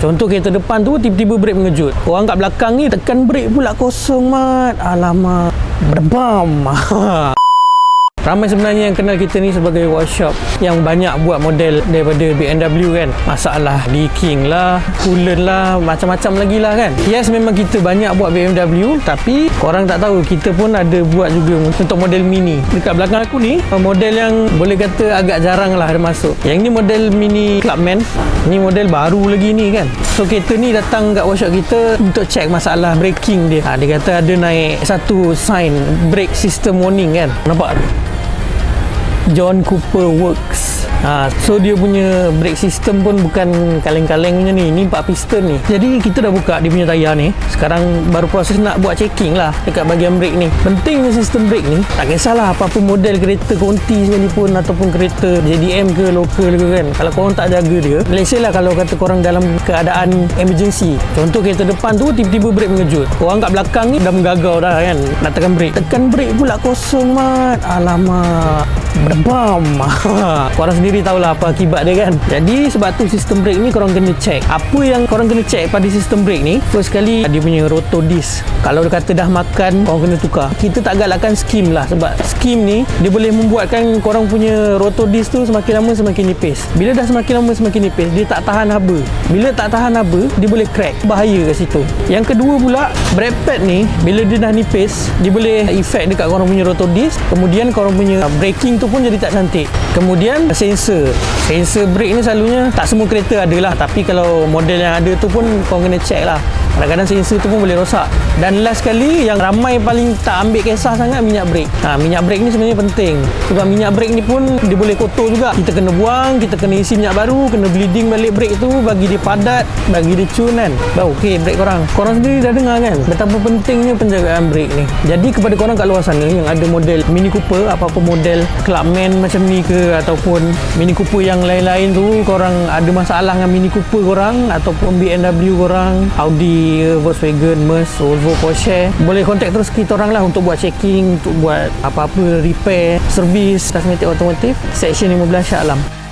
Contoh kereta depan tu tiba-tiba brek mengejut. Orang kat belakang ni tekan brek pula kosong, mat. Alamak, berbam. Ramai sebenarnya yang kenal kita ni sebagai workshop yang banyak buat model daripada BMW kan. Masalah leaking lah, coolant lah, macam-macam lagi lah kan. Yes, memang kita banyak buat BMW, tapi korang tak tahu kita pun ada buat juga untuk model mini. Dekat belakang aku ni model yang boleh kata agak jarang lah ada masuk. Yang ni model mini Clubman. Ni model baru lagi ni kan. So kereta ni datang kat workshop kita untuk check masalah braking dia. Dia kata ada naik satu sign brake system warning kan. Nampak tu? John Cooper Works. So dia punya brake system pun bukan kaleng-kaleng punya ni. Ni 4 piston ni. Jadi kita dah buka dia punya tayar ni. Sekarang baru proses nak buat checking lah dekat bahagian brake ni. Pentingnya sistem brake ni, tak kisahlah apa-apa model kereta konti sekalipun ataupun kereta JDM ke lokal ke kan. Kalau korang tak jaga dia, let's say lah kalau kata korang dalam keadaan emergency, contoh kereta depan tu tiba-tiba brake mengejut. Korang kat belakang ni dah menggagau dah kan, nak tekan brake. Tekan brake pula kosong, mat. Alamak, berbam. Korang sendiri tahulah apa akibat dia kan. Jadi sebab tu sistem brake ni korang kena check. Apa yang korang kena check pada sistem brake ni, first sekali dia punya rotor disc. Kalau dia kata dah makan, korang kena tukar. Kita tak galakkan skim lah, sebab skim ni dia boleh membuatkan korang punya rotor disc tu semakin lama semakin nipis. Bila dah semakin lama semakin nipis, dia tak tahan haba. Bila tak tahan haba, dia boleh crack. Bahaya kat situ. Yang kedua pula, brake pad ni bila dia dah nipis, dia boleh effect dekat korang punya rotor disc. Kemudian korang punya braking tu pun jadi tak cantik. Kemudian sensor brake ni selalunya tak semua kereta ada lah, tapi kalau model yang ada tu pun korang kena check lah. Kadang-kadang sensor tu pun boleh rosak. Dan last sekali yang ramai paling tak ambil kisah sangat, minyak brake. Minyak brake ni sebenarnya penting, sebab minyak brake ni pun dia boleh kotor juga. Kita kena buang, kita kena isi minyak baru, kena bleeding balik brake tu, bagi dia padat, bagi dia cun kan. Baru okey brake korang sendiri dah dengar kan betapa pentingnya penjagaan brake ni. Jadi kepada korang kat luar sana yang ada model Mini Cooper, apa-apa model Clubman macam ni ke, ataupun Mini Cooper yang lain-lain tu, korang ada masalah dengan Mini Cooper korang ataupun BMW korang, Audi, Volkswagen, Merc, Volvo, Porsche, boleh kontak terus kita orang lah untuk buat checking, untuk buat apa-apa repair, servis. Transmaticautomotive, Section 15 Shah Alam.